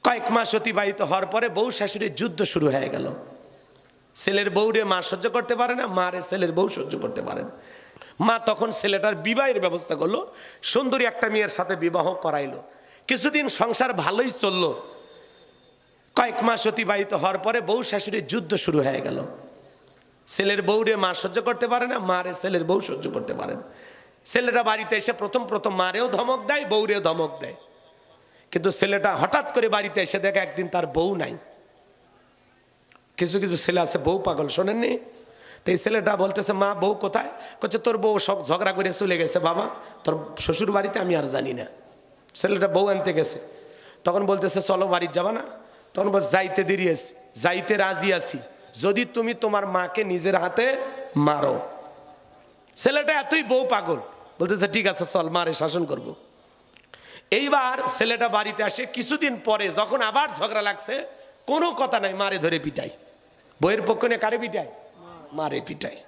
কয়েক মাস অতিবাহিত হওয়ার পরে বউ শাশুড়ির যুদ্ধ শুরু হয়ে গেল। ছেলের বউরে মা সহ্য করতে পারে না, মারে ছেলের বউ সহ্য করতে পারে না। মা তখন ছেলেটার বিবাহের ব্যবস্থা করলো, সুন্দরী একটা মেয়ের সাথে বিবাহ করাইলো। কিছুদিন সংসার ভালোই চললো। কয়েক মাস অতিবাহিত হওয়ার পরে বউ শাশুড়ির যুদ্ধ শুরু হয়ে গেল। ছেলের বউরে মা সহ্য করতে পারে না, মারে ছেলের বউ সহ্য করতে পারে না। ছেলেটা বাড়িতে এসে প্রথম মারেও ধমক দেয়, বউরেও ধমক দেয়। কিন্তু ছেলেটা হঠাৎ করে বাড়িতে এসে দেখে একদিন তার বউ নাই। কিছু কিছু ছেলে আছে বউ পাগল, শোনেননি? তো এই ছেলেটা বলতেছে, মা বউ কোথায়? বলছে, তোর বউ সব ঝগড়া করে চলে গেছে বাবা, তোর শ্বশুর বাড়িতে আমি আর জানি না। ছেলেটা বউ আনতে গেছে, তখন বলতেছে চলো বাড়ি যাবা না? তখন বল, যাইতে দেরি আছে, যাইতে রাজি আছি যদি তুমি তোমার মাকে নিজের হাতে মারো। ছেলেটা এতই বউ পাগল, বলতেছে ঠিক আছে চল, মারে শাসন করব। এইবার ছেলেটা বাড়িতে আসে, কিছুদিন পরে যখন আবার ঝগড়া লাগছে, কোনো কথা নাই, মারে ধরে পিটাই। বইয়ের পক্ষ নিয়ে কারে পিটায়? মারে পিটায়।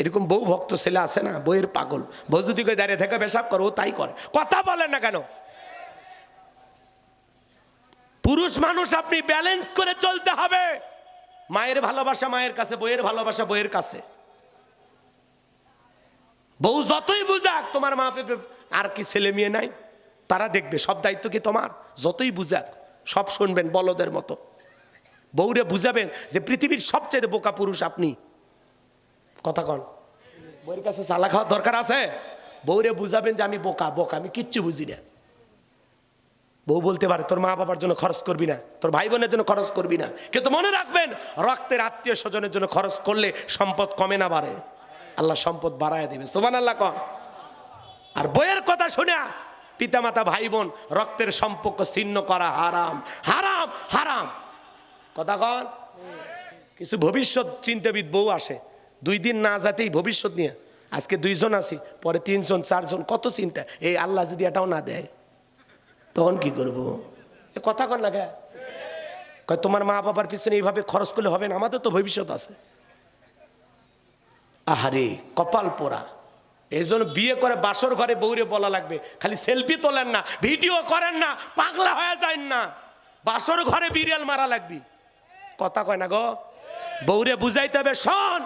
এরকম বউ ভক্ত ছেলে আছে না, বইয়ের পাগল। বউ যদি কই দাঁড়িয়ে থেকে পেশাব করো, তাই করে, কথা বলেন না কেন? পুরুষ মানুষ, আপনি ব্যালেন্স করে চলতে হবে। মায়ের ভালোবাসা মায়ের কাছে, বইয়ের ভালোবাসা বইয়ের কাছে। বউ যতই বুঝাক তোমার মা আর কি ছেলে মেয়ে নাই, তারা দেখবে, সব দায়িত্ব কি তোমার? যতই বুঝাক সব শুনবেন বলদের মতো। বউরে বুঝাবেন যে পৃথিবীর সবচেয়ে বোকা পুরুষ আপনি। কথা কন, বউয়ের কাছে চালা খাওয়ার দরকার আছে? বউরে বুঝাবেন যে আমি বোকা, আমি কিচ্ছু বুঝি না। বউ বলতে পারে তোর মা বাবার জন্য খরচ করবি না, তোর ভাই বোনের জন্য খরচ করবি না, কিন্তু মনে রাখবেন রক্তের আত্মীয় স্বজনের জন্য খরচ করলে সম্পদ কমে না বাড়ে, আল্লাহ সম্পদ বাড়ায় দেবে। সুবহানাল্লাহ কন। আর বইয়ের কথা শুনে পিতামাতা ভাই বোন রক্তের সম্পর্ক ছিন্ন করা হারাম, হারাম, হারাম। কথা কন। কিছু ভবিষ্যৎ চিন্তাবিদ বউ আসে, 2 দিন না যেতেই ভবিষ্যৎ নিয়ে, আজকে 2 জন আছি, পরে 3 জন 4 জন, কত চিন্তা। এই আল্লাহ যদি এটাও না দেয় তখন কি করবো? কথা কন না কে? তোমার মা বাবার পিছনে এইভাবে খরচ করলে হবে না, আমাদের তো ভবিষ্যৎ আছে। আহারে কপাল পোড়া। এই জন্য বিয়ে করে বাসর ঘরে বউরে বলা লাগবে, খালি সেলফি তোলেন না, ভিডিও করেন না, পাগলা হয়ে যায় না, বাসর ঘরে বিড়াল মারা লাগবি। কথা কয় না গো? বউরে বুঝাইতে হবে, শোন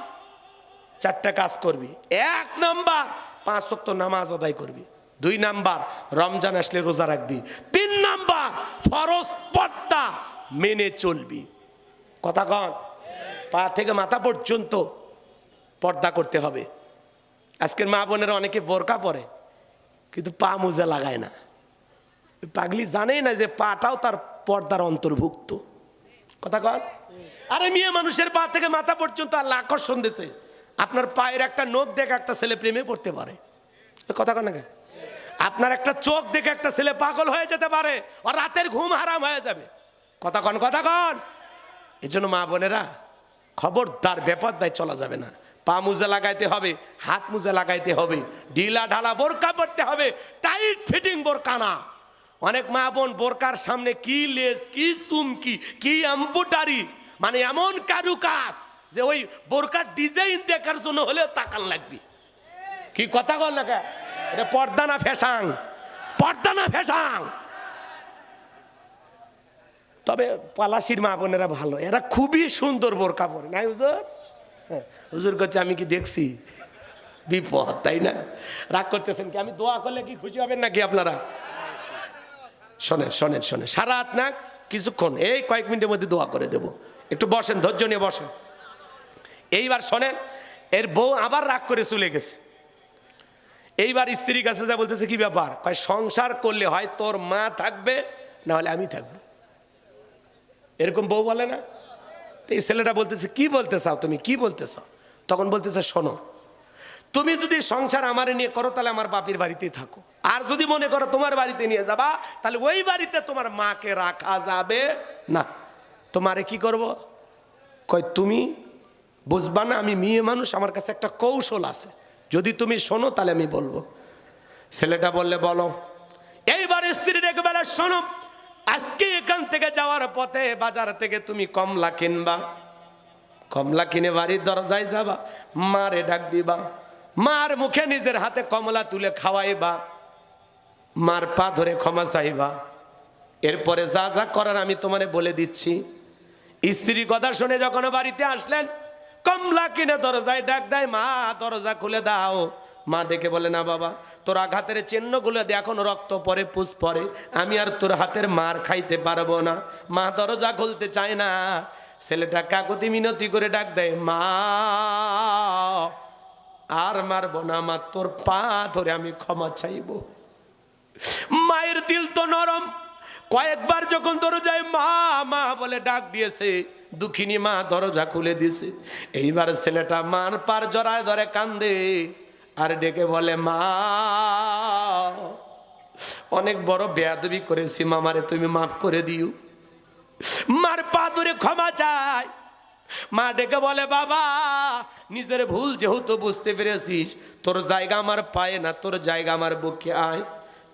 4টা কাজ করবি। 1 নাম্বার 5 ওয়াক্ত নামাজ আদায় করবি। 2 নাম্বার রমজান আসলে রোজা রাখবি। 3 নাম্বার ফরজ পর্দা মেনে চলবি। কথা কন। পা থেকে মাথা পর্যন্ত পর্দা করতে হবে। আজকের মা বোনেরা অনেকে বোরকা পরে কিন্তু পা মোজা লাগায় না। পাগলি জানেই না যে পাটাও তার পর্দার অন্তর্ভুক্ত। কথা কন। আরে মেয়ে মানুষের পা থেকে মাথা পর্যন্ত আল্লাহ আকর্ষণ দিয়েছে। আপনার পায়ের একটা নখ দেখে একটা ছেলে প্রেমে পড়তে পারে। কথা কন না। আপনার একটা চোখ দেখে একটা ছেলে পাগল হয়ে যেতে পারে, আর রাতের ঘুম হারাম হয়ে যাবে। কথা কন, কথা কন। এই জন্য মা বোনেরা খবরদার, বেপরদায় চলা যাবে না। পা মোজা লাগাইতে হবে, হাত মোজা লাগাইতে হবে, ঢিলা ঢালা বোরকা পড়তে হবে, টাইট ফিটিং বোরকা না। অনেক মা বোন বোরকার সামনে কি লেস, কি চুমকি, কি এম্বুটারি, মানে এমন কারুকাজ যে ওই বোরকার ডিজাইন দেখার জন্য হলেও তাকান লাগবে। কি কথা বল না, এটা পর্দা না ফ্যাশন? পর্দা না ফ্যাশন? তবে পলাশির মা বোনেরা ভালো, এরা খুবই সুন্দর বোরকা পরে, নাই হুজুর? হ্যাঁ, হুজুর করছে আমি কি দেখছি? বিপদ, তাই না? রাগ করতেছেন কি? আমি দোয়া করলে কি খুশি হবেন নাকি আপনারা? শোনেন শোনেন শোনেন, সারা রাত না, কিছুক্ষণ, এই কয়েক মিনিটের মধ্যে দোয়া করে দেব। একটু বসেন, ধৈর্য নিয়ে বসেন। এইবার শোনেন, এর বউ আবার রাগ করে চলে গেছে। এইবার স্ত্রীর কাছে যা বলতেছে, কি ব্যাপার? কয় সংসার করলে হয় তোর মা থাকবে, না হলে আমি থাকবো। এরকম বউ বলে না? তো এই ছেলেটা বলতেছে, কি বলতে চাও তুমি, কি বলতে চাও? তখন বলতেছে, শোনো, তুমি যদি সংসার আমার নিয়ে করো তাহলে আমার বাপের বাড়িতেই থাকো, আর যদি মনে করো তোমার বাড়িতে নিয়ে যাবা তাহলে ওই বাড়িতে তোমার মাকে রাখা যাবে না। তোমারে কি করব? কয় তুমি বুঝবা না, আমি মেয়ে মানুষ, আমার কাছে একটা কৌশল আছে, যদি তুমি শোনো তাহলে আমি বলবো। ছেলেটা বললে বলো। এইবার স্ত্রী রেখে বেলা, শোনো, আজকে এখান থেকে যাওয়ার পথে বাজার থেকে তুমি কমলা কিনবা, কমলা কিনে বাড়ির দরজায় যাবা, মারে ডাক দিবা, মার মুখে নিজের হাতে কমলা তুলে খাওয়াইবা, মার পা ধরে ক্ষমা চাইবা, এরপরে যা যা করার আমি তোমারে বলে দিচ্ছি। স্ত্রীর কথা শুনে যখন বাড়িতে আসলেন, কমলা কিনে দরজায় ডাক দেয়, মা দরজা খুলে দাও। মা ডেকে বলে, না বাবা, তোর আঘাতের চিহ্নগুলো দিয়ে এখন রক্ত পরে, পুষ পরে, আমি আর তোর হাতের মার খাইতে পারবো না। মা দরজা খুলতে চায় না। ছেলেটা কাকুতি মিনতি করে ডাক দেয়, মা আর মারবো না মা, তোর পা ধরে আমি ক্ষমা চাইবো। মায়ের দিল তো নরম, কয়েকবার যখন দরজায় মা মা বলে ডাক দিয়েছে, দুঃখিনী মা দরজা খুলে দিয়েছে। এইবার ছেলেটা মার পার জড়ায় ধরে কান্দে আর ডেকে বলে, মা অনেক বড় বেয়াদবি করেছি, মামারে তুমি মাফ করে দিও। মার পা ধরে ক্ষমা চায়। মা ডেকে বলে, বাবা নিজের ভুল যেহেতু বুঝতে পেরেছিস, তোর জায়গা আমার পায়ে না, তোর জায়গা আমার বুকে আয়।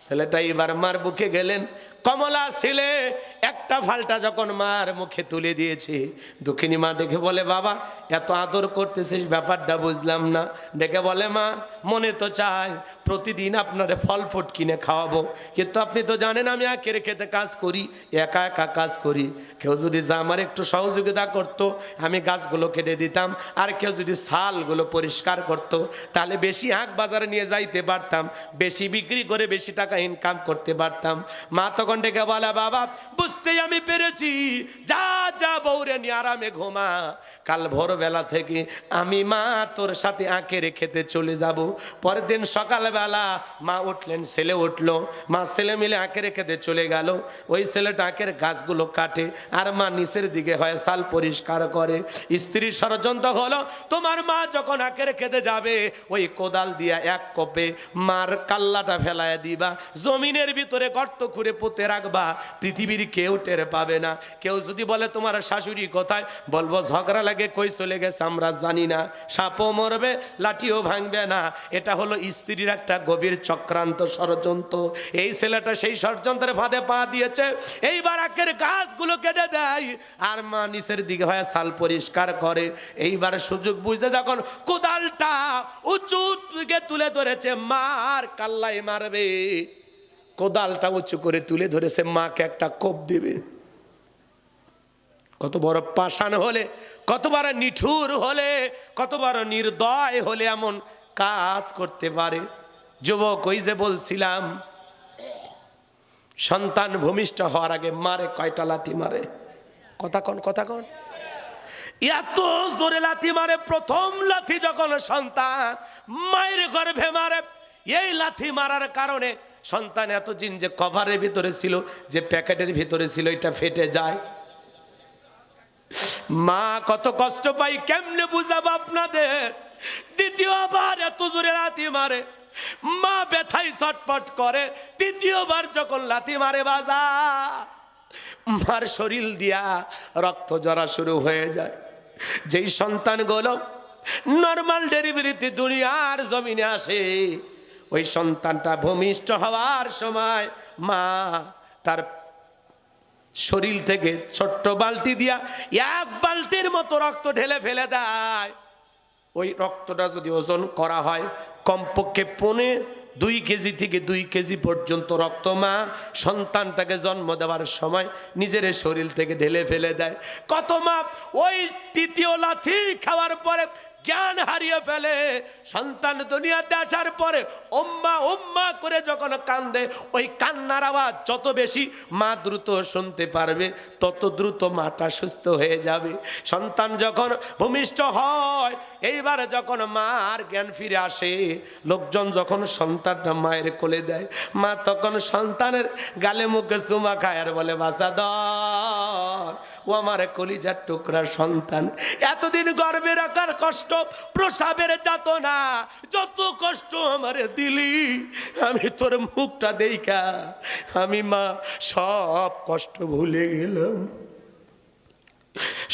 ছেলেটা এবার মার বুকে গেলেন। কমলা ছেলে একটা ফালটা যখন মার মুখে তুলে দিয়েছে, দুঃখিনী মা ডেকে বলে, বাবা এত আদর করতেছিস, ব্যাপারটা বুঝলাম না। ডেকে বলে, মা মনে তো চায় প্রতিদিন আপনারে ফল ফুট কিনে খাওয়াবো, কিন্তু আপনি তো জানেন আমি একের খেতে কাজ করি, একা একা কাজ করি। কেউ যদি যা আমার একটু সহযোগিতা করতো, আমি গাছগুলো কেটে দিতাম, আর কেউ যদি ছালগুলো পরিষ্কার করতো, তাহলে বেশি হাট বাজারে নিয়ে যাইতে পারতাম, বেশি বিক্রি করে বেশি টাকা ইনকাম করতে পারতাম। মা তখন ডেকে বলে, বাবা বুঝতেই আমি পেরেছি, যা যা বউরে নিয়ে আরামে ঘুমা, কাল ভোরবেলা থেকে আমি মা তোর সাথে আঁকের খেতে চলে যাব। পরের দিন সকালবেলা মা উঠলেন, ছেলে উঠলো, মা ছেলে মিলে আঁকের খেতে চলে গেল। ওই ছেলেটা আঁকের গাছগুলো কাটে আর মা নিচের দিকে হয় সাল পরিষ্কার করে। স্ত্রীর ষড়যন্ত্র হলো, তোমার মা যখন আঁকের খেতে যাবে, ওই কোদাল দিয়া এক কোপে মার কাল্লাটা ফেলায় দিবা, জমিনের ভিতরে গর্ত খুঁড়ে পুঁতে রাখবা, পৃথিবীর কেউ টের পাবে না। কেউ যদি বলে তোমার শাশুড়ি কোথায়, বলবো ঝগড়া লাগে কই চলে গেছে আমরা জানি না, সাপও মরবে লাঠিও ভাঙবে না। এটা হলো স্ত্রীর একটা গভীর চক্রান্ত, ষড়যন্ত্র। এই ছেলেটা সেই ষড়যন্ত্রের ফাঁদে পা দিয়েছে। এইবার আখের গাছগুলো কেটে দেয় আর মা নিচের দিকে হয় সাল পরিষ্কার করে। এইবার সুযোগ বুঝতে যখন কোদালটা উঁচু দিকে তুলে ধরেছে, মার কাল্লাই মারবে, কোদালটা উঁচু করে তুলে ধরেছে, মাকে একটা কোপ দিবে। কত বড় পাষাণ হলে, কত বড় নিঠুর হলে, কত বড় নির্দয় হলে এমন কাজ করতে পারে। যুবক, ওই যে বলছিলাম, সন্তান ভূমিষ্ঠ হওয়ার আগে মারে কয়টা লাথি মারে? কথা কন, কথা কন। এত জোরে লাথি মারে। প্রথম লাথি যখন সন্তান মায়ের গর্ভে মারে, এই লাথি মারার কারণে সন্তান এতদিন যে কভারের ভিতরে ছিল, যে প্যাকেটের ভিতরে ছিল, এটা ফেটে যায়। মা কত কষ্ট পাই, কেমনে বুঝাবো আপনাদের। দ্বিতীয়বার এত জোরে লাথি মারে, মা ব্যথায় ছটপট করে। তৃতীয়বার যখন লাথি মারে বাজা, মার শরীর দিয়া রক্ত ঝরা শুরু হয়ে যায়। যেই সন্তানগুলো নর্মাল ডেলিভারিতে দুনিয়ার জমিনে আসে, ওই সন্তানটা ভূমিষ্ঠ হওয়ার সময় মা তার শরীর থেকে ছোট্ট বালতি দিয়া এক বালতির মতো রক্ত ঢেলে ফেলে দেয়। ওই রক্তটা যদি ওজন করা হয়, কমপক্ষে 2 কেজি থেকে 2 কেজি পর্যন্ত রক্ত মা সন্তানটাকে জন্ম দেওয়ার সময় নিজের শরীর থেকে ঢেলে ফেলে দেয়। কত মা ওই তৃতীয় লাথি খাওয়ার পরে জ্ঞান হারিয়ে ফেলে। সন্তান দুনিয়াতে আসার পরে উম্মা উম্মা করে যখন কান্দে, ওই কান্নার আওয়াজ যত বেশি মা দ্রুত শুনতে পারবে, তত দ্রুত মাটা সুস্থ হয়ে যাবে। সন্তান যখন ভূমিষ্ঠ হয়, এইবার যখন মার জ্ঞান ফিরে আসে, লোকজন যখন সন্তানটা মায়ের কোলে দেয়, মা তখন সন্তানের গালে মুখে চুমা খায় আর বলে, বাসাদর, ও আমার কলিজার টুকরা সন্তান, এতদিন গর্ভে রাখার কষ্ট, প্রসাবের যাতনা, যত কষ্ট আমারে দিলি, আমি তোর মুখটা দেইখা আমি মা সব কষ্ট ভুলে গেলাম।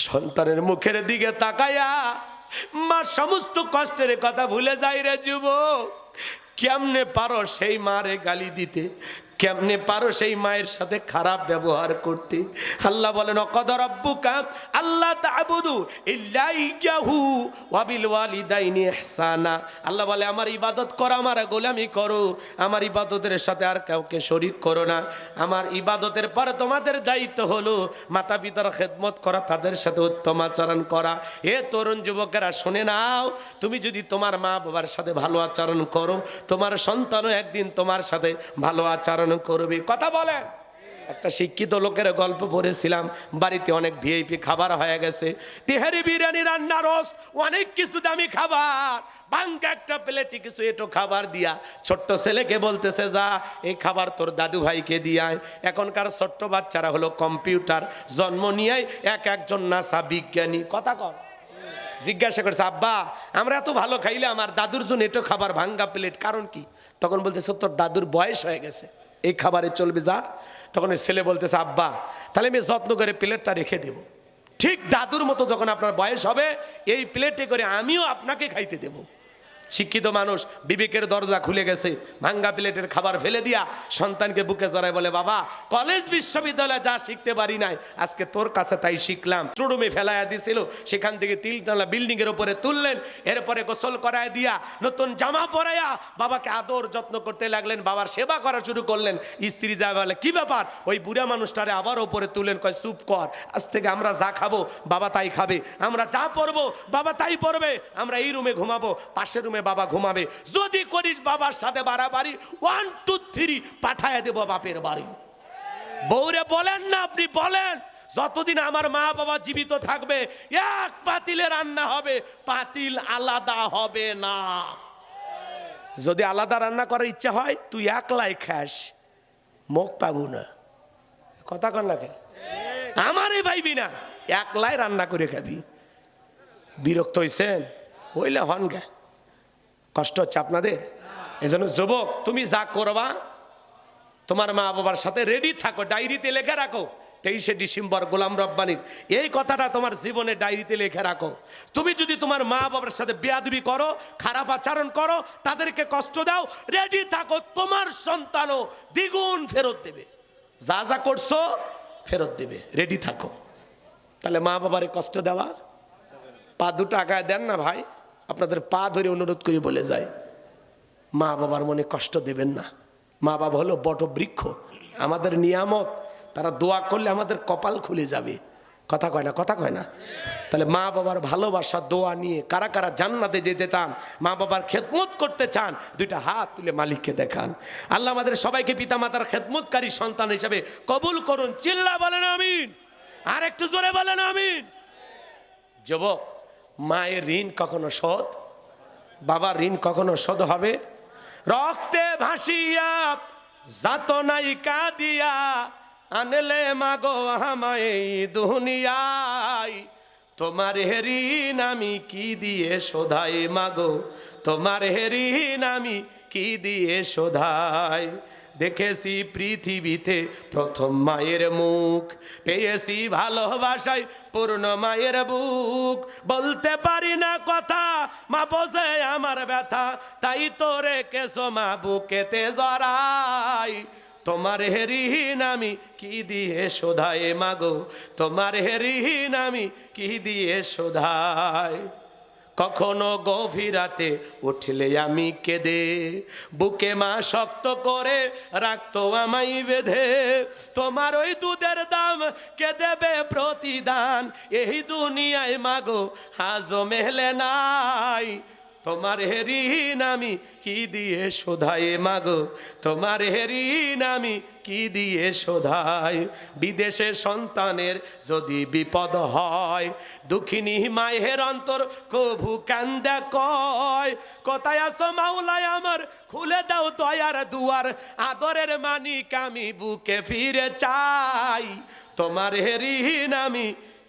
সন্তানের মুখের দিকে তাকায়া মা সমস্ত কষ্টের কথা ভুলে যায় রে যুবক। কেমনে পারো সেই মারে গালি দিতে? কেমনে পারো সেই মায়ের সাথে খারাপ ব্যবহার করতে? আল্লাহ বলেন অকদা রাব্বুকা আল্লাহ তা'বুদু ইল্লা ইয়াহু ওয়া বিল ওয়ালিদাইনি ইহসানা। আল্লাহ বলে আমার ইবাদত করো, আমার গোলামি করো, আমার ইবাদতের সাথে আর কাউকে শরীক করো না। আমার ইবাদতের পরে তোমাদের দায়িত্ব হলো মাতা পিতার খেদমত করা, তাদের সাথে উত্তম আচরণ করা। এ তরুণ যুবকেরা শুনে নাও, তুমি যদি তোমার মা বাবার সাথে ভালো আচরণ করো, তোমার সন্তানও একদিন তোমার সাথে ভালো আচরণ করবে। কথা বলেন। একটা শিক্ষিত লোকের গল্প পড়েছিলাম, বাড়িতে অনেক ভিআইপি খাবার হয়ে গেছে, তেহারি বিরিয়ানি রান্না রোস্ট অনেক কিছু দামি খাবার, ভাঙ্গা একটা প্লেটে কিছু এটো খাবার দিয়া ছোট্ট ছেলেকে বলতেছে যা এই খাবার তোর দাদু ভাইকে দিয়ায়। এখনকার ছোট্ট বাচ্চারা হলো কম্পিউটার, জন্ম নিয়ে একজন নাসা বিজ্ঞানী। কথা কর। জিজ্ঞাসা করছে আব্বা আমরা এত ভালো খাইলে আমার দাদুর জন্য এটো খাবার ভাঙ্গা প্লেট, কারণ কি? তখন বলতেছে তোর দাদুর বয়স হয়ে গেছে, এই খাবারে চলবে যা। তখন ওই ছেলে বলতেছে আব্বা তাহলে আমি যত্ন করে প্লেটটা রেখে দেব, ঠিক দাদুর মতো যখন আপনার বয়স হবে এই প্লেটে করে আমিও আপনাকে খাইতে দেব। শিক্ষিত মানুষ বিবেকের দরজা খুলে গেছে, ভাঙ্গা প্লেটের খাবার ফেলে দিয়া সন্তানকে বুকে জড়ায় বলে বাবা কলেজ বিশ্ববিদ্যালয়ে যা শিখতে পারি নাই আজকে তোর কাছে তাই শিখলাম। ট্রুডুমে ফেলাইয়া দিছিল, সেখান থেকে তিনতলা বিল্ডিং এর উপরে তুললেন, এরপরে গোসল করায় দিয়া নতুন জামা পরাইয়া বাবাকে আদর যত্ন করতে লাগলেন, বাবার সেবা করা শুরু করলেন। স্ত্রী যা বলে কি ব্যাপার, ওই বুড়া মানুষটারে আবার উপরে তুললেন, কয় চুপ কর, আজ থেকে আমরা যা খাবো বাবা তাই খাবে, আমরা যা পরবো বাবা তাই পরবে, আমরা এই রুমে ঘুমাবো, পাশের রুমে বাবা ঘুমাবে, যদি করিস বাবার সাথে বাড়াবাড়ি 1 2 3 পাঠায় দেব বাপের বাড়ি। বউরে বলেন না, আপনি বলেন যতদিন আমার মা বাবা জীবিত থাকবে এক পাতিলে রান্না হবে, পাতিল আলাদা হবে না। যদি আলাদা রান্না করার ইচ্ছা হয় তুই একলাই খাস, মুখ পাবো না। কথা কন না, আমারই ভাইবি না, একলাই রান্না করে খাবি। বিরক্ত হইছেন হইলে হন গে, কষ্ট হচ্ছে আপনাদের। এজন্য যুবক তুমি যা করবা তোমার মা বাবার সাথে রেডি থাকো, ডায়েরিতে লিখে রাখো 23শে ডিসেম্বর গোলাম রব্বানীর এই কথাটা তোমার জীবনে ডায়েরিতে লিখে রাখো। তুমি যদি তোমার মা বাবার সাথে বেয়াদবি করো, খারাপ আচরণ করো, তাদেরকে কষ্ট দাও, রেডি থাকো তোমার সন্তানও দ্বিগুণ ফেরত দেবে, যা যা করছো ফেরত দেবে, রেডি থাকো। তাহলে মা বাবারে কষ্ট দেওয়া, পা দুটো আগায় দেন না ভাই, আপনাদের পা ধরে অনুরোধ করে বলে যায় মা বাবার মনে কষ্ট দেবেন না। মা বাবা হলো বটবৃক্ষ, আমাদের নিয়ামত, তারা দোয়া করলে আমাদের কপাল খুলে যাবে। কথা কয় না, কথা কয় না। তাহলে মা বাবার ভালোবাসা দোয়া নিয়ে কারা কারা জান্নাতে যেতে চান, মা বাবার খেদমত করতে চান, দুইটা হাত তুলে মালিককে দেখান। আল্লাহ আমাদের সবাইকে পিতা মাতার খেদমতকারী সন্তান হিসাবে কবুল করুন। চিল্লা বলেন আমিন, আর একটু জোরে বলেন আমিন। যুবক, মায়ের ঋণ কখনো শোধ, বাবার ঋণ কখনো শোধ হবে? রক্তে ভাসিয়া যাতনাই কাঁদিয়া আনলে মাগো আমায় দুনিয়ায়, তোমার ঋণ আমি কি দিয়ে শোধাই মাগো, তোমার ঋণ আমি কি দিয়ে শোধাই। দেখেছি পৃথিবীতে প্রথম মায়ের মুখ, পেয়েছি ভালোবাসায় পূর্ণ মায়ের বুক, বলতে পারি না কথা মা বোঝে আমার ব্যথা, তাই তো রেখেছো মা বুকেতে জড়াই, তোমার ঋণ আমি কি দিয়ে শোধাই মাগো, তোমার ঋণ আমি কি দিয়ে শোধাই। কখনো গভীর রাতে উঠলে আমি কেঁদে, বুকে মা শক্ত করে রাখতো আমায় বেঁধে, তোমার ওই দুধের দাম কে দেবে প্রতিদান, এই দুনিয়ায় মাগো আজও মেলে নাই, তোমার ঋণ আমি কি দিয়ে শোধাই মাগো, তোমার ঋণ আমি কি দিয়ে শোধাই। বিদেশে সন্তানের যদি বিপদ হয়, দুঃখিনী মায়ের অন্তর কভু কান্দে কয়, কোথায় আছো মাওলায় আমার খুলে দাও দয়ার দুয়ার, আদরের মানিক আমি বুকে ফিরে চাই, তোমার ঋণ আমি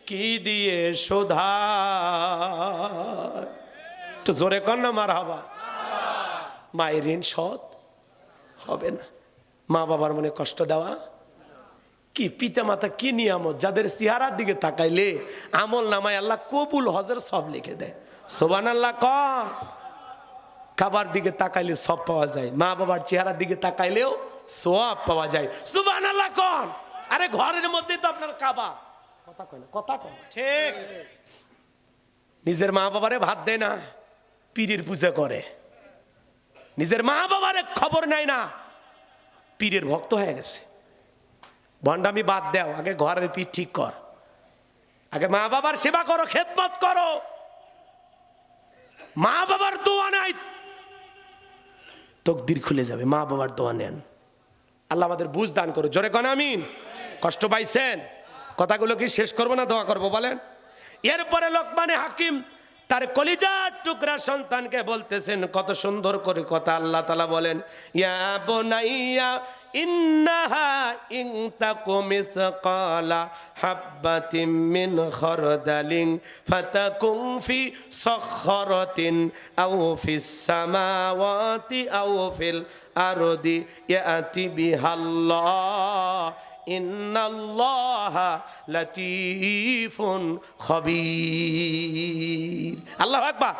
কি দিয়ে শোধাই। তো জোরে কর না মারহাবা। মায়ের ঋণ শোধ হবে না, মা বাবার মনে কষ্ট দেওয়া কি পিতা মাতা কি নিয়ামত, যাদের চেহারার দিকে তাকাইলে আমল নামায় আল্লাহ কবুল হজের সব লিখে দেয়। সুবহানাল্লাহ কর। খাবার দিকে তাকাইলে সব পাওয়া যায়, মা বাবার চেহারার দিকে তাকাইলেও সোয়াব পাওয়া যায়। সুবহানাল্লাহ কোন? আরে ঘরের মধ্যেই তো আপনার কাবা। কথা কয় না, কথা কয় ঠিক। নিজের মা বাবারে ভাত দেয় না, পীরের পূজা করে। নিজের মা বাবারে খবর নেয় না, পীরের ভক্ত হয়ে গেছে। ভণ্ডামি বাদ দাও, আগে ঘরের পীর ঠিক কর, আগে মা বাবার সেবা করো, খেদমত করো। মা বাবার দোয়া নাই, তকদির খুলে যাবে। মা বাবার দোয়া নেন। আল্লাহ আমাদের বুঝ দান করো। জোরে কোন আমিন। কষ্ট পাইছেন? কথাগুলো কি শেষ করবো না দোয়া করবো বলেন? এরপরে লোকমানে হাকিম তার কলিজার টুকরা সন্তানকে বলতেছেন, কত সুন্দর করে কথা। আল্লাহ তাআলা বলেন, ইয়া বুনাইয়া ইন্নাহা ইন তাকু মিসকালা হাববাতিন মিন খারদালিন ফাতাকুন ফি সাখরাতিন আও ফিস সামাওয়াতি আও ফিল আরদি ইয়াতি বিহাল্লাহ ইন্নাল্লাহা লাতীফুন খবীর। আল্লাহু আকবার।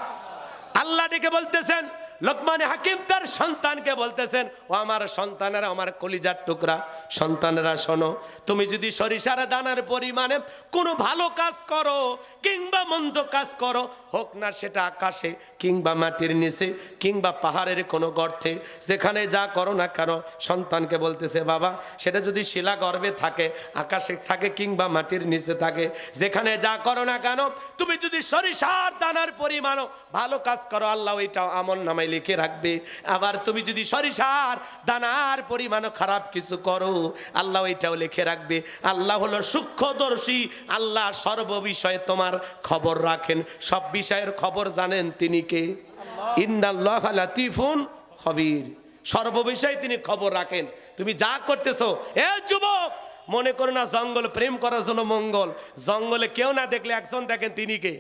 আল্লাহ ডেকে বলতেছেন, লোকমান হাকিম তার সন্তানকে বলতেছেন, ও আমার সন্তানেরা, আমার কলিজার টুকরা সন্তানেরা, শোনো, তুমি যদি সরিষার দানার পরিমাণে কোনো ভালো কাজ করো কিংবা মন্দ কাজ করো, হোক না সেটা আকাশে কিংবা মাটির নিচে কিংবা পাহাড়ের কোনো গর্তে, যেখানে যা করো না কেন, সন্তানকে বলতেছে, বাবা, সেটা যদি শিলা গর্ভে থাকে, আকাশে থাকে কিংবা মাটির নিচে থাকে, যেখানে যা করো না কেন, তুমি যদি সরিষার দানার পরিমাণও ভালো কাজ করো, আল্লাহ ওইটাও আমল নামায় লিখে রাখবে। আবার তুমি যদি সরিষার দানার পরিমাণও খারাপ কিছু করো, আল্লাহ ওইটাও লিখে রাখবে। আল্লাহ হলো সূক্ষ্মদর্শী, আল্লাহ সর্ব বিষয়ে তোমার খবর রাখেন, সব বিষয়ের খবর জানেন তিনি কে? ইন্নাল্লাহা লাতীফুন খবীর। সর্ব বিষয়ে তিনি খবর রাখেন। তুমি যা করতেছো, এ যুবক, মনে করো না জঙ্গল প্রেম করার জন্য মঙ্গল, জঙ্গলে কেউ না দেখলে একজন দেখেন, তিনি কে?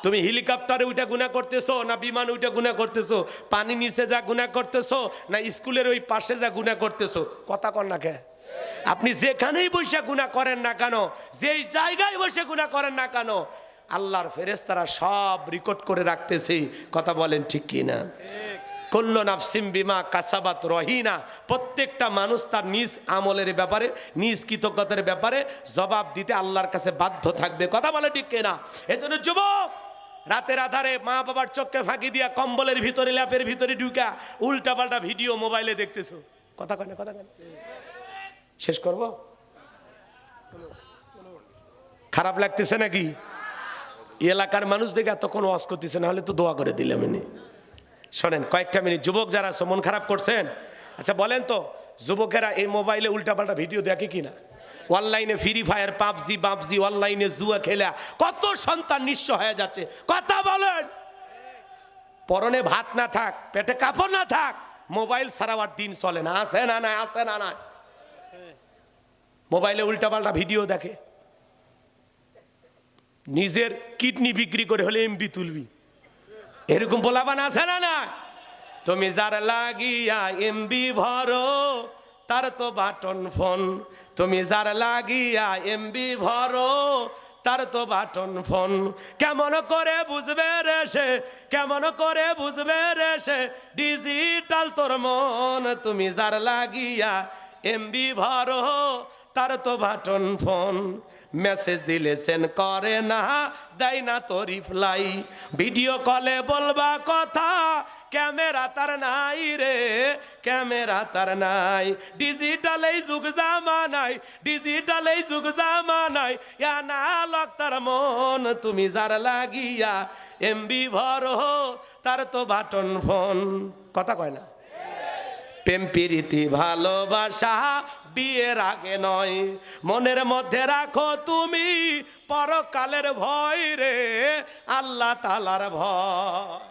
তুমি হেলিকপ্টারে উঠে গুনাহ করতেছো, না বিমান উঠে গুনাহ করতেছো, পানি নিচে যা গুনাহ করতেছো, না স্কুলের ওই পাশে যা গুনাহ করতেছো? কথা কন না কে? আপনি যেখানেই বসে গুনাহ করেন না কেন, যেই জায়গায় বসে গুনাহ করেন না কেন, আল্লাহর ফেরেশতারা সব রেকর্ড করে রাখতেছে। কথা বলেন ঠিক কি না? কুল্লু নাফসিম বিমা কাসাবাত রহিনা। প্রত্যেকটা মানুষ তার নিজ আমলের ব্যাপারে, নিজ কৃতজ্ঞতার ব্যাপারে জবাব দিতে আল্লাহর কাছে বাধ্য থাকবে। কথা বলে ঠিক কিনা? এজন্য যুবক, রাতের আধারে মা বাবার চোখে ফাঁকি দিয়া কম্বলের ভিতরে, ল্যাপের ভিতরে ঢুকা উল্টাপাল্টা ভিডিও মোবাইলে দেখতেছো। কথা কয় না, কথা কয় না। শেষ করব? খারাপ লাগতেছে নাকি? এলাকার মানুষ দেখে এতক্ষণ ওয়াজ করতেছে, না হলে তো দোয়া করে দিলাম। শোনেন কয়েকটা মিনিট, যুবক যারা মন খারাপ করছেন, আচ্ছা বলেন তো, যুবকেরা এই মোবাইলে উল্টাপাল্টা ভিডিও দেখে কিনা? অনলাইনে ফ্রি ফায়ার, পাবজি, অনলাইনে জুয়া খেলা কত সন্তান নিঃস্ব হয়ে যাচ্ছে। কথা বলেন। পরনে ভাত না থাক, পেটে কাপড় না থাক, মোবাইল ছাড়া আর দিন চলে না। আছে না না? আছে না না? মোবাইলে উল্টাপাল্টা ভিডিও দেখে, নিজের কিডনি বিক্রি করে হলে এমবি তুলবি, এরকম বলাবান আছে না না? তুমি যার লাগিয়া এমবি ভরো, তার তো বাটন ফোন। তুমি যার লাগিয়া এমবি ভরো, তার তো বাটন ফোন। কেমন করে বুঝবে রে সে, কেমন করে বুঝবে রে সে, ডিজিটাল তোর মন। তুমি যার লাগিয়া এমবি ভরো, তার তো বাটন ফোন। মেসেজ দিলে সেন্ড করে না, দেয় না তো রিপ্লাই। ভিডিও কলে বলবা কথা, ক্যামেরা তার নাই রে, ক্যামেরা তার নাই। ডিজিটাল এই যুগ জামানায়, ডিজিটাল এই যুগ জামানায়, অ্যানালগ তার মন। তুমি যার লাগিয়া এমবি ভরো, তার তো বাটন ফোন। কথা কয় না? প্রেম প্রীতি ভালোবাসা বিয়ের আগে নয়, মনের মধ্যে রাখো তুমি পরকালের ভয় রে, আল্লাহ তাআলার ভয়।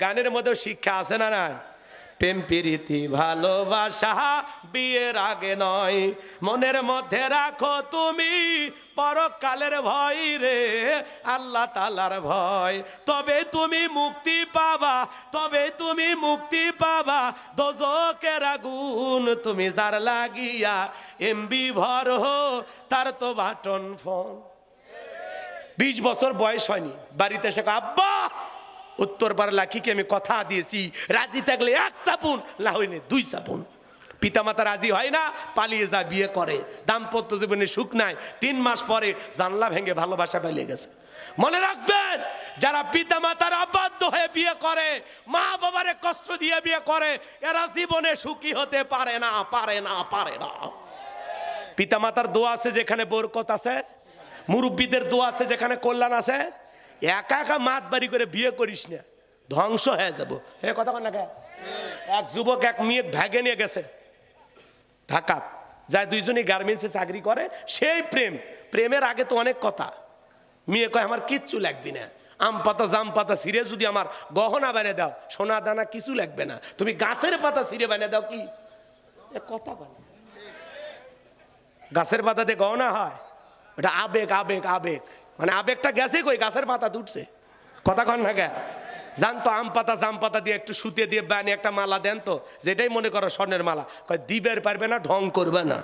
গানের মধ্যে শিক্ষা আছে না না? প্রেম প্রীতি ভালোবাসা বিয়ের আগে নয়, মনের মধ্যে রাখো তুমি পরকালের ভয় রে, আল্লাহ তাআলার ভয়। তবে তুমি মুক্তি পাবা, তবে তুমি মুক্তি পাবা দোজখের আগুন। তুমি যার লাগিয়া এমবি ভরো, তার তো বাটন ফোন। 20 বছর বয়স হয়নি, বাড়িতে এসে আব্বা উত্তর পাড়া লাখিকে আমি কথা দিয়েছি, রাজি থাকলে 1 সাপুন, না হইলে 2 সাপুন। পিতামাতা রাজি হয় না, পালিয়ে যায়, বিয়ে করে, দাম্পত্য জীবনে সুখ নাই, 3 মাস পরে জানলা ভেঙে ভালোবাসা পালিয়ে গেছে। মনে রাখবেন, যারা পিতামাতার অবাধ্য হয়ে বিয়ে করে, মা বাবারে কষ্ট দিয়ে বিয়ে করে, এরা জীবনে সুখী হতে পারে না, পারে না, পারে না। পিতামাতার দোয়া আছে যেখানে বরকত আছে, মুরব্বীদের দোয়া আছে যেখানে কল্যাণ আছে। একা একা মাত বাড়ি করে বিয়ে করিস না, ধ্বংস হয়ে যাবো। হে কথা কন না কে? এক যুবক এক মেয়ে ভেগে নিয়ে গেছে ঢাকা, যায় দুইজনই গার্মেন্টসে চাকরি করে, সেই প্রেমের আগে তো অনেক কথা। মেয়ে কয় আমার কিচ্ছু লাগবে না, আম পাতা জাম পাতা ছিঁড়ে যদি আমার গহনা বানিয়ে দাও, সোনা দানা কিছু লাগবে না, তুমি গাছের পাতা ছিঁড়ে বানিয়ে দাও। কি কথা বলে? গাছের পাতাতে গহনা হয়? ওটা আবেগ, আবেগ, আবেগ, মানে আবেগটা গেছে কই, গাছের পাতা উঠছে। কথা কন না কে? জানতো আম পাতা জাম পাতা দিয়ে একটু সুতে দিয়ে বানিয়ে একটা মালা দেন তো, যেটাই মনে করো স্বর্ণের মালা, কয় দিবের পারবে না, ঢং করবে না,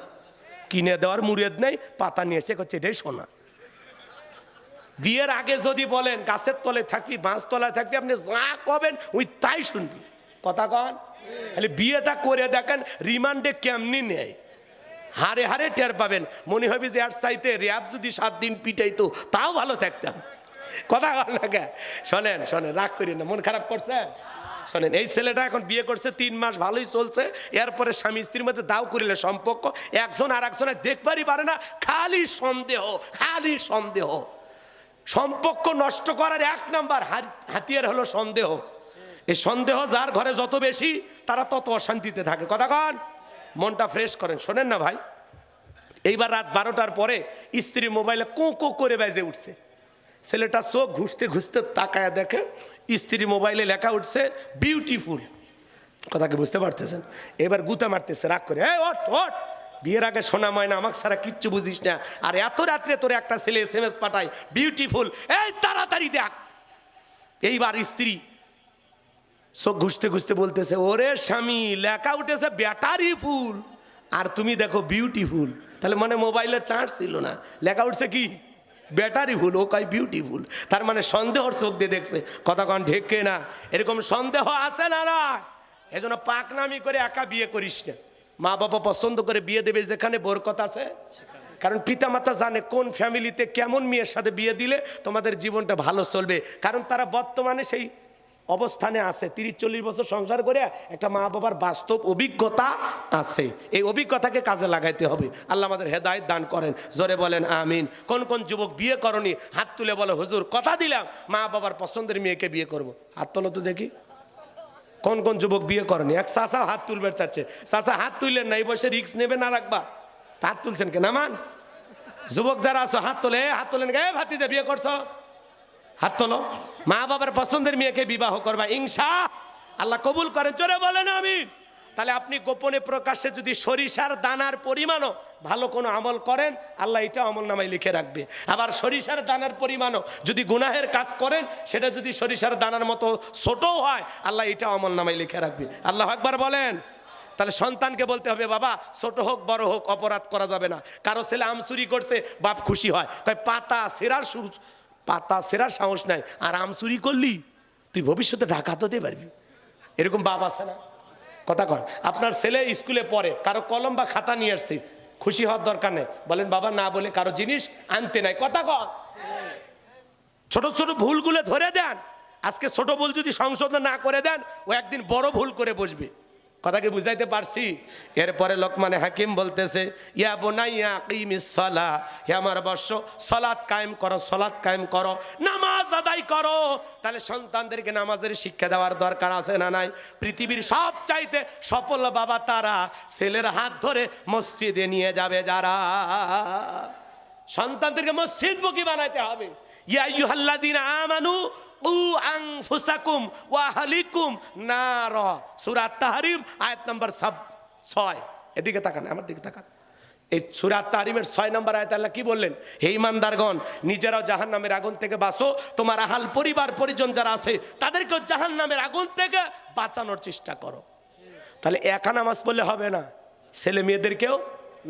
কিনে দেওয়ার মুরিদ নেই, পাতা নিয়ে এসে করছে এটাই সোনা। বিয়ের আগে যদি বলেন গাছের তলে থাকবি, বাঁশ তলায় থাকবি, আপনি যা কবেন ওই তাই শুনবি। কথা কন? তাহলে বিয়েটা করে দেখেন রিমান্ডে কেমনি নেয়, হারে হারে টের পাবেন। মনে হবে যে আর চাইতে র্যাব যদি 7 দিন পিটাইতো তাও ভালো থাকতাম। কথা কন না কে? শোনেন শোনেন, রাগ করি না, মন খারাপ করছে? শোনেন, এই ছেলেটা এখন বিয়ে করছে, 3 মাস ভালোই চলছে, এরপরে স্বামী স্ত্রীর মধ্যে দাও করিলে সম্পর্ক, একজন আর একজনের দেখবারই পারে না, খালি সন্দেহ, খালি সন্দেহ। সম্পর্ক নষ্ট করার 1 নাম্বার হাতিয়ার হলো সন্দেহ। এই সন্দেহ যার ঘরে যত বেশি, তারা তত অশান্তিতে থাকে। কথা কন? মনটা ফ্রেশ করেন। শোনেন না ভাই, এইবার রাত 12টার পরে স্ত্রী মোবাইলে কো কো করে বাজে উঠছে। ছেলেটা চোখ ঘুষতে ঘুষতে তাকায় দেখে স্ত্রী মোবাইলে লেখা উঠছে বিউটিফুল। কথা কি বুঝতে পারতেছেন? এবার গুতা মারতেছে রাগ করে, এই ওঠ ওঠ, বিয়ের আগে সোনা ময়না আমাকে ছাড়া কিচ্ছু বুঝিস না, আর এত রাত্রে তোর একটা ছেলে SMS পাঠায় বিউটিফুল, এই তাড়াতাড়ি দেখ। এইবার স্ত্রী চোখ ঘুষতে ঘুষতে বলতেছে, ওরে স্বামী, লেখা উঠেছে ব্যাটারি ফুল, আর তুমি দেখো বিউটিফুল। তাহলে মানে মোবাইলের চার্জ ছিল না, লেখা উঠছে কি ব্যাটারি ফুল, ও কয় বিউটিফুল। তার মানে সন্দেহর চোখ দিয়ে দেখছে। কথা কন ঠিক না? এরকম সন্দেহ আছে না? না, এজন্য পাকনামি করে একা বিয়ে করিস না। মা বাবা পছন্দ করে বিয়ে দেবে যেখানে বরকত আছে, কারণ পিতামাতা জানে কোন ফ্যামিলিতে কেমন মেয়ের সাথে বিয়ে দিলে তোমাদের জীবনটা ভালো চলবে, কারণ তারা বর্তমানে সেই অবস্থানে আছে, 30-40 বছর সংসার করে একটা মা বাবার বাস্তব অভিজ্ঞতা আছে, এই অভিজ্ঞতাকে কাজে লাগাইতে হবে। আল্লাহ আমাদের হেদায়েত দান করেন, জোরে বলেন আমিন। কোন কোন যুবক বিয়ে করনি হাত তুলে বলে, হুজুর কথা দিলাম মা বাবার পছন্দের মেয়েকে বিয়ে করব। হাত তোলো তো দেখি, কোন কোন যুবক বিয়ে করেনি? এক চাচা হাত তুলবে চাচ্ছে, চাচা হাত তুললেন না, এই বয়সে রিস্ক নেবে না রাখবা, হাত তুলছেন কেন? মান যুবক যারা আছো হাত তোলে, হাত তোলেন গে, ভাতিজা বিয়ে করছো, হাত তোলো। মা বাবার পছন্দের মেয়েকে বিবাহ করবা, ইনশাআল্লাহ কবুল করে, জোরে বলেন আমিন। তাহলে আপনি গোপনে প্রকাশ্যে যদি সরিষার দানার পরিমাণও ভালো কোনো আমল করেন, আল্লাহ এটা আমল নামায় লিখে রাখবে। আবার সরিষার দানার পরিমাণও যদি গুনাহের কাজ করেন, সেটা যদি সরিষার দানার মতো ছোটও হয়, আল্লাহ এটা আমল নামায় লিখে রাখবে। আল্লাহ আকবার বলেন। তাহলে সন্তানকে বলতে হবে, বাবা ছোট হোক বড় হোক অপরাধ করা যাবে না। কারো ছেলে আম চুরি করছে, বাপ খুশি হয়, কয় পাতা সেরার সাহস নাই, আর আম চুরি করলি তুই ভবিষ্যতে ডাকাত হতে পারবি। এরকম বাপ আছে না? কথা কর। আপনার ছেলে স্কুলে পড়ে, কারো কলম বা খাতা নিয়ে আসছে, খুশি হওয়ার দরকার নেই, বলেন বাবা না বলে কারো জিনিস আনতে নাই। কথা কর। ছোট ছোট ভুলগুলো ধরে দেন, আজকে ছোট ভুল যদি সংশোধন না করে দেন, ও একদিন বড় ভুল করে বসবে। কথাকে বুঝাইতে পারছি? এরপরে লোকমানে হাকিম বলতেছে, ইয়া বুনাইয়া আকিমিস সালাহ, হে আমার বর্ষ, সালাত কায়েম করো, সালাত কায়েম করো, নামাজ আদায় করো। তাহলে সন্তানদেরকে নামাজের শিক্ষা দেওয়ার দরকার আছে না নাই? পৃথিবীর সবচাইতে সফল বাবা তারা, ছেলের হাত ধরে মসজিদে নিয়ে যাবে যারা। সন্তানদেরকে মসজিদমুখী বানাইতে হবে। ইয়া আইয়ুহাল্লাযীনা আমানু উ আনফুসাকুম ওয়া আহলিকুম নার, সূরা তাহরিম আয়াত নাম্বার 6। এদিকে তাকান, আমার দিকে তাকান। এই সূরা তাহরিমের 6 নম্বর আয়াতে আল্লাহ কি বললেন? হে ঈমানদারগণ, নিজেরাও জাহান্নামের আগুন থেকে বাঁচো, তোমার আহাল পরিবার পরিজন যারা আছে তাদেরকেও জাহান্নামের আগুন থেকে বাঁচানোর চেষ্টা করো। তাহলে একা নামাজ পড়লে হবে না, ছেলে মেয়েদেরকেও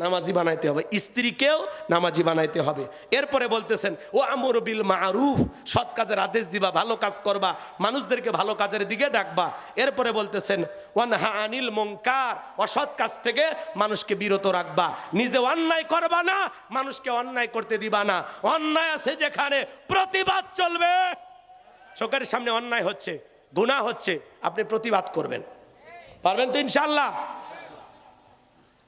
নামাজি বানাইতে হবে, স্ত্রীকেও নামাজি বানাইতে হবে। এরপরে বলতেছেন ও আমর বিল মারুফ, সৎ কাজের আদেশ দিবা, ভালো কাজ করবা, মানুষদেরকে ভালো কাজের দিকে ডাকবা। এরপরে বলতেছেন ওয়ানহা আনিল মুনকার, অসৎ কাজ থেকে মানুষকে বিরত রাখবা। নিজে অন্যায় করবা না, মানুষকে অন্যায় করতে দিবা না। অন্যায় আছে যেখানে প্রতিবাদ চলবে। চোখের সামনে অন্যায় হচ্ছে, গুনাহ হচ্ছে, আপনি প্রতিবাদ করবেন, পারবেন তো ইনশাআল্লাহ?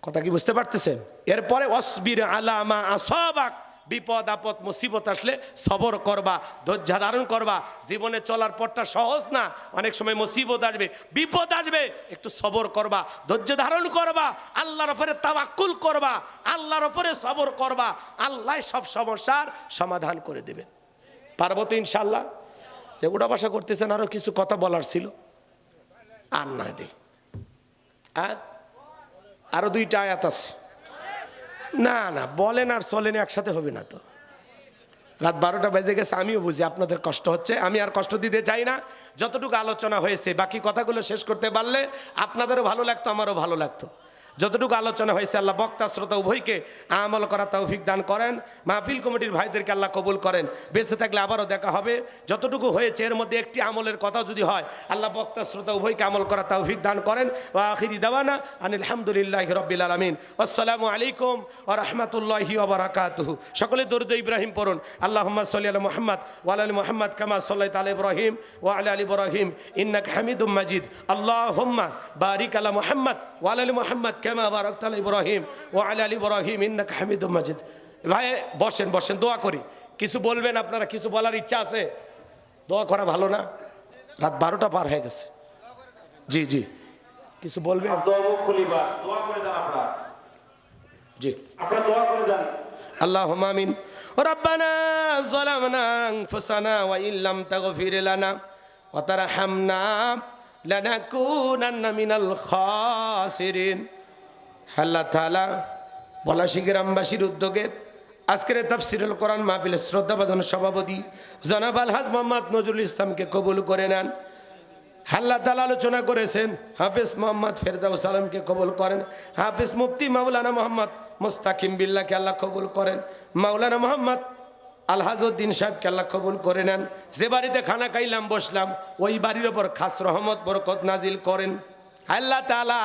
কথা কি বুঝতে পারতেছেন? এরপরে অসবির আলামা আসাবাক, বিপদ আপদ মুসিবত আসলে সবর করবা, ধৈর্য ধারণ করবা। জীবনে চলার পথটা সহজ না, অনেক সময় মুসিবত আসবে, বিপদ আসবে, একটু সবর করবা, ধৈর্য ধারণ করবা, আল্লাহর উপরে তাওয়াক্কুল করবা, আল্লাহর উপরে সবর করবা। আল্লাহ সব সমস্যার সমাধান করে দেবেন। পারবো তো ইনশাআল্লাহ? যে উড়া ভাষা করতেছেন, আরো কিছু কথা বলার ছিল, আর না দে আরো 2টা আয়াত আছে। না না, বলেন আর চলেন একসাথে হবে না তো। রাত 12টা বেজে গেছে, আমিও বুঝি আপনাদের কষ্ট হচ্ছে, আমি আর কষ্ট দিতে চাই না। যতটুকু আলোচনা হয়েছে বাকি কথাগুলো শেষ করতে পারলে আপনাদেরও ভালো লাগতো, আমারও ভালো লাগতো। যতটুকু আলোচনা হয়েছে আল্লাহ বক্তা শ্রোতা উভয়কে আমল করা তৌফিক দান করেন। মাহফিল কমিটির ভাইদেরকে আল্লাহ কবুল করেন। বেঁচে থাকলে আবারও দেখা হবে। যতটুকু হয়েছে এর মধ্যে একটি আমলের কথা যদি হয়, আল্লাহ বক্তা শ্রোতা উভয়কে আমল করা তৌফিক দান করেন। ওয়া আখিরি দাওয়ানা আনিল হামদুলিল্লাহি রাব্বিল আলামিন। আসসালামু আলাইকুম ওয়া রাহমাতুল্লাহি ওয়া বারাকাতুহু। সকলে দরুদ ইব্রাহিম পড়ুন। আল্লাহুম্মা সাল্লি আলা মুহাম্মদ ওয়া আলা আলি মুহাম্মদ কামা সাল্লাইতা আলা ইব্রাহিম ওয়া আলা আলি ইব্রাহিম ইন্নাকা হামিদুম মাজিদ। আল্লাহুম্মা বারিক আলা মুহাম্মদ ওয়া আলা আলি মুহাম্মদ কামা বারাকতা আলা ইব্রাহিম ওয়া আলা আলি ইব্রাহিম ইন্নাকা হামিদুম মাজিদ। ভাই বসেন বসেন, দোয়া করি। কিছু বলবেন আপনারা? কিছু বলার ইচ্ছা আছে? দোয়া করা ভালো না? রাত 12টা পার হয়ে গেছে। জি জি, কিছু বলবেন? দোয়া করে দেন আপনারা। জি, আপনারা দোয়া করে দেন। আল্লাহুম্মা আমিন। রব্বানা যালামনা আনফুসানা ওয়া ইল্লাম তাগফির লানা ওয়া তারহামনা লানাকুনান্না মিনাল খাসিরিন। আল্লাহ তাআলা পলাশী গ্রামবাসীর উদ্যোগে আজকের তাফসীরুল কোরআন মাহফিলের শ্রদ্ধাভাজন সভাপতি জনাব আলহাজ মোহাম্মদ নজরুল ইসলামকে কবুল করে নেন। আল্লাহ তাআলা আলোচনা করেছেন হাফেজ মোহাম্মদ ফেরদাউস আলমকে কবুল করেন। হাফেজ মুফতি মাওলানা মোহাম্মদ মুস্তাকিম বিল্লাহকে আল্লাহ কবুল করেন। মাওলানা মোহাম্মদ আলহাজউদ্দিন সাহেবকে আল্লাহ কবুল করে নেন। যে বাড়িতে খানা খাইলাম বসলাম, ওই বাড়ির ওপর খাস রহমত বরকত নাজিল করেন। আল্লাহ তাআলা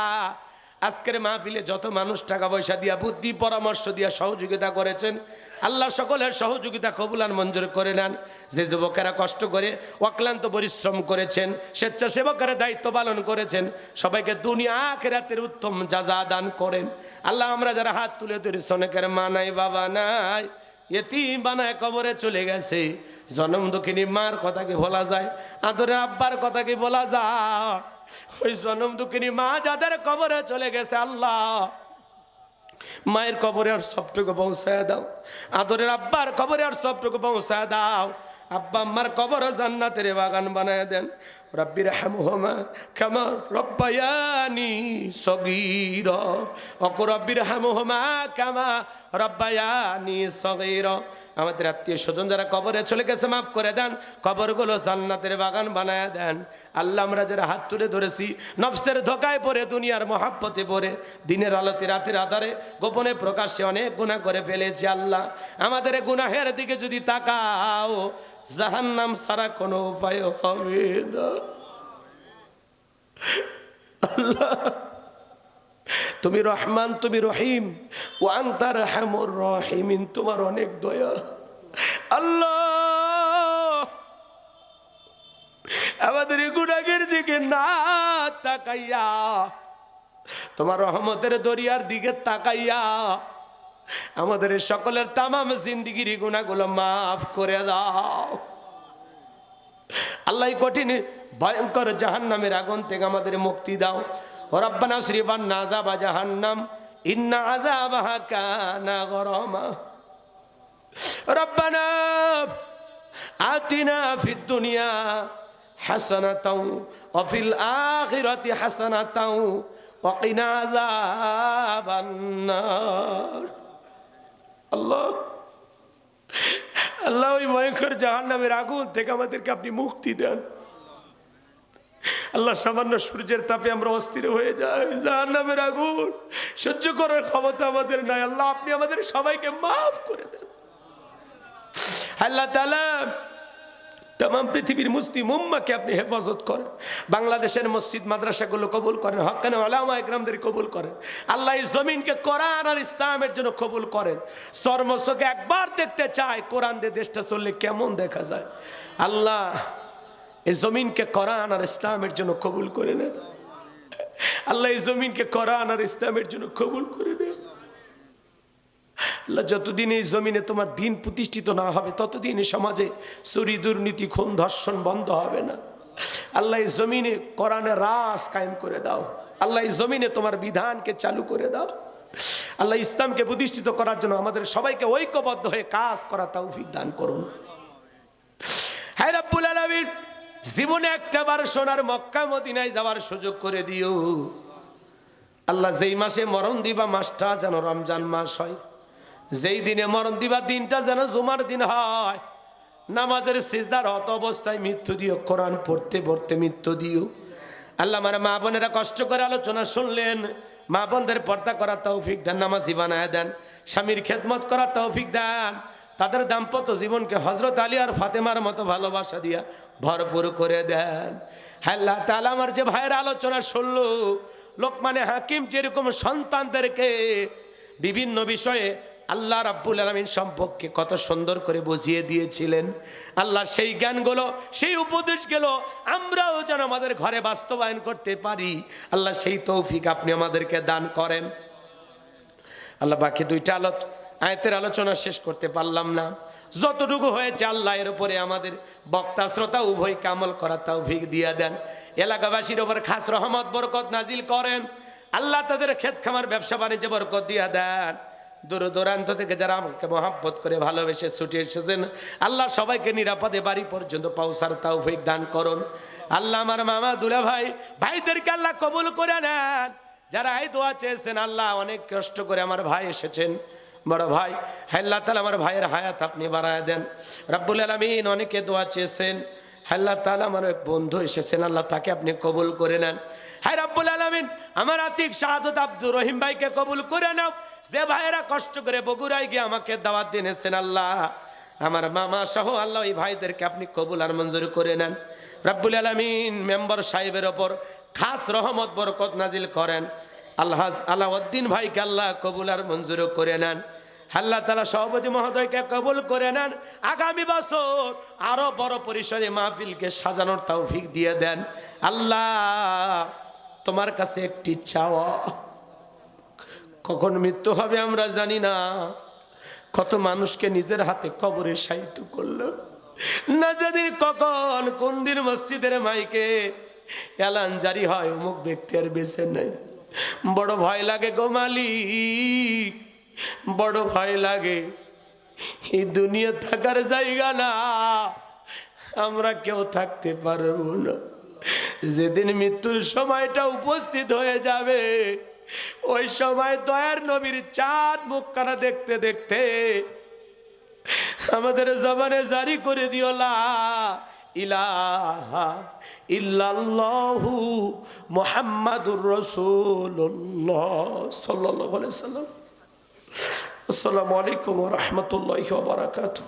আজকের মাহফিলে যত মানুষ টাকা পয়সা দিয়া, বুদ্ধি পরামর্শ দিয়া সহযোগিতা করেছেন, আল্লাহ সকলের সহযোগিতা কবুলান মঞ্জুর করে নেন। যে যুবকেরা কষ্ট করে অক্লান্ত পরিশ্রম করেছেন, স্বেচ্ছাসেবকেরা দায়িত্ব পালন করেছেন, সবাইকে দুনিয়া আখিরাতের উত্তম জাযা দান করেন। আল্লাহ আমরা যারা হাত তুলে ধরেছি, অনেকের মা নাই বাবা নাই, এতিম বানায় কবরে চলে গেছে। জনম দুঃখিনী মার কথা কি বলা যায়? আদরের আব্বার কথা কি বলা যায়? ওই জনম দুঃখিনী মা যাদের কবরে চলে গেছে, আল্লাহ মায়ের কবরে আর সবটুকু পৌঁছায় দাও। আদরের আব্বার কবরে আর সবটুকু পৌঁছায় দাও। আব্বা আম্মার কবর জান্নাতের বাগান বানায় দেন। রব্বির হামহুমা কামা রব্বায়ানি সগীরা। ওয়া রব্বির হামহুমা কামা রব্বায়ানি সগীরা। আমাদের আত্মীয় স্বজন যারা কবরে চলে গেছে, মাফ করে দেন, কবরগুলো জান্নাতের বাগান বানায় দেন। আল্লাহ আমরা যারা হাত তুলে ধরেছি, নফসের ধোকায় পড়ে, দুনিয়ার মহাব্বতে পড়ে, দিনের আলোতে রাতের আধারে গোপনে প্রকাশ্যে অনেক গুনাহ করে ফেলেছি। আল্লাহ আমাদের গুনাহের দিকে যদি তাকাও, জাহান্নাম ছাড়া কোনো উপায় হবে না। আল্লাহ তুমি রহমান, তুমি রহিম, ও আনতা আরহামুর রাহিমিন, তোমার অনেক দয়া। আল্লাহ আমাদের গুনাহের দিকে না তাকাইয়া, তোমার রহমতের দরিয়ার দিকে তাকাইয়া আমাদের সকলের তামাম জিন্দেগির গুনাহগুলো মাফ করে দাও। আল্লাহ কঠিন ভয়ঙ্কর জাহান্নামের আগুন থেকে আমাদের মুক্তি দাও। রব্বানা সরিফ আন্না আযাবা জাহান্নাম ইন্না আযাবাহা কানা গরামা। রব্বানা আতিনা ফিদ দুনিয়া হাসানাতাও ওয়া ফিল আখিরাতি হাসানাতাও ওয়া কিনা আযাবান নার। আল্লাহ আল্লাহ ওই ভয়ঙ্কর জাহান্নামের আগুন থেকে আমাদেরকে আপনি মুক্তি দেন। আল্লাহ সামান্য সূর্যের তাপে আমরা অস্থির হয়ে যাই, জাহান্নামের আগুন সহ্য করার ক্ষমতা আমাদের নাই। আল্লাহ আপনি আমাদের সবাইকে মাফ করে দেন। আল্লাহ তাআলা तमाम পৃথিবীর মুসলিম উম্মাহকে আপনি হেফাজত করেন। বাংলাদেশের মসজিদ মাদ্রাসাগুলো কবুল করেন, হক্কানে উলামা ইকরামদের কবুল করেন। আল্লাহ এই জমিনকে কোরআন আর ইসলামের জন্য কবুল করেন। চর্মচোখে একবার দেখতে চায় কোরআন দিয়ে দেশটা চললে কেমন দেখা যায়। আল্লাহ এই জমিনকে কোরআন আর ইসলামের জন্য কবুল করে নেন। আল্লাহ এই জমিনকে কোরআন আর ইসলামের জন্য কবুল করে নেন। আল্লাহ যতদিন এই জমিনে তোমার দিন প্রতিষ্ঠিত না হবে ততদিন এই সমাজে চুরি দুর্নীতি খুন ধর্ষণ বন্ধ হবে না। আল্লাহ এই জমিনে কোরআনের রাজ কায়েম করে দাও। আল্লাহ এই জমিনে তোমার বিধানকে চালু করে দাও। আল্লাহ ইসলামকে প্রতিষ্ঠিত করার জন্য আমাদের সবাইকে ঐক্যবদ্ধ হয়ে কাজ করা তৌফিক দান করুন। হে রব্বুল আলামিন, জীবনে একটাবার সোনার মক্কা মদিনায় যাওয়ার সুযোগ করে দিও। আল্লাহ যেই মাসে মরণ দিবা মাসটা যেন রমজান মাস হয়, যেই দিনে মরণ দিবা দিনটা যেন জুমার দিন হয়। নামাজের সিজদার অত অবস্থায় মৃত্যু দিও, কোরআন পড়তে পড়তে মৃত্যু দিও। আল্লাহ আমার মা বোনেরা কষ্ট করে আলোচনা শুনলেন, মা বোনদের পর্দা করার তৌফিক দেন, নামাজি বানায় দেন, স্বামীর খেদমত করার তৌফিক দেন, তাদের দাম্পত্য জীবনকে হযরত আলী আর ফাতেমার মতো ভালোবাসা দিয়া ভরপুর করে দেন। আল্লাহ তাআলা আমার যে ভাইয়ের আলোচনা শুনলো, লোকমানে হাকিম যেরকম সন্তানদেরকে বিভিন্ন বিষয়ে আল্লাহ রাব্বুল আলামিন সম্পর্কে কত সুন্দর করে বুঝিয়ে দিয়েছিলেন, আল্লাহ সেই জ্ঞানগুলো সেই উপদেশগুলো আমরাও যেন আমাদের ঘরে বাস্তবায়ন করতে পারি। আল্লাহ সেই তৌফিক আপনি আমাদেরকে দান করেন। আল্লাহ বাকি দুইটা আয়াতের আলোচনা শেষ করতে পারলাম না, যতটুকু হয়েছে আল্লাহ এর উপরে আমাদের বক্তা শ্রোতা উভয়কে আমল করার তৌফিক দিয়ে দেন। এলাকাবাসীর উপর খাস রহমত বরকত নাজিল করেন। আল্লাহ তাদের ক্ষেত খামার ব্যবসা বাণিজ্যে বরকত দিয়ে দেন। দূর দূরান্ত থেকে যারা আমাকে মহাব্বত করে ভালোবেসে ছুটে এসেছেন, আল্লাহ সবাইকে নিরাপদে বাড়ি পর্যন্ত পৌঁছার তৌফিক দান করুন। আল্লাহ আমার মামা দুলা ভাইদেরকে আল্লাহ কবুল করে নেন। যারা এই দোয়া চেয়েছেন, আল্লাহ অনেক কষ্ট করে আমার ভাই এসেছেন, বড় ভাই, আল্লাহ তাআলা আমার ভাইয়ের হায়াত আপনি বাড়ায় দেন। রব্বুল আলামিন অনেকে দোয়া চেয়েছেন, আল্লাহ তাআলা আমার এক বন্ধু এসেছেন, আল্লাহ তাকে আপনি কবুল করে নেন। হায় রব্বুল আলামিন আমার আতিক শাহাদত আব্দুর রহিম ভাইকে কবুল করে নাও। যে ভাইয়েরা কষ্ট করে বগুড়ায় গিয়ে আমাকে দাওয়াত দিয়েছেন, আল্লাহ আমার মামা সহ আল্লাহ এই ভাইদেরকে আপনি কবুল আর মঞ্জুর করে নেন। রব্বুল আলামিন মেম্বার সাহেবের ওপর খাস রহমত বরকত নাজিল করেন। আলাউদ্দিন ভাইকে আল্লাহ কবুল আর মঞ্জুর করে নেন। আল্লাহ তাআলা সভাপতি মহোদয়কে কবুল করে নেন। আগামী বছর আরো বড় পরিসরে মাহফিলকে সাজানোর তৌফিক দিয়ে দেন। আল্লাহ তোমার কাছে একটি চাওয়া, কখন মৃত্যু হবে আমরা জানি না। কত মানুষকে নিজের হাতে কবরে শায়িত করলো, না জানি কখন কোন দিন মসজিদের মাইকে এলান জারি হয় অমুক ব্যক্তি আর বেঁচে নাই। বড় ভয় লাগে গো মালিক, বড় ভয় লাগে। এই দুনিয়া থাকার জায়গা না, আমরা কেউ থাকতে পারবো না। যেদিন মৃত্যুর সময়টা উপস্থিত হয়ে যাবে, ওই সময় দয়ার নবীর চাঁদ মুখখানা দেখতে দেখতে আমাদের জবানে জারি করে দিও লা ইলাহা ইল্লাল্লাহু মুহাম্মাদুর রাসূলুল্লাহ সাল্লাল্লাহু আলাইহি ওয়াসাল্লাম। আসসালামু আলাইকুম ওয়া রাহমাতুল্লাহি ওয়া বারাকাতুহু।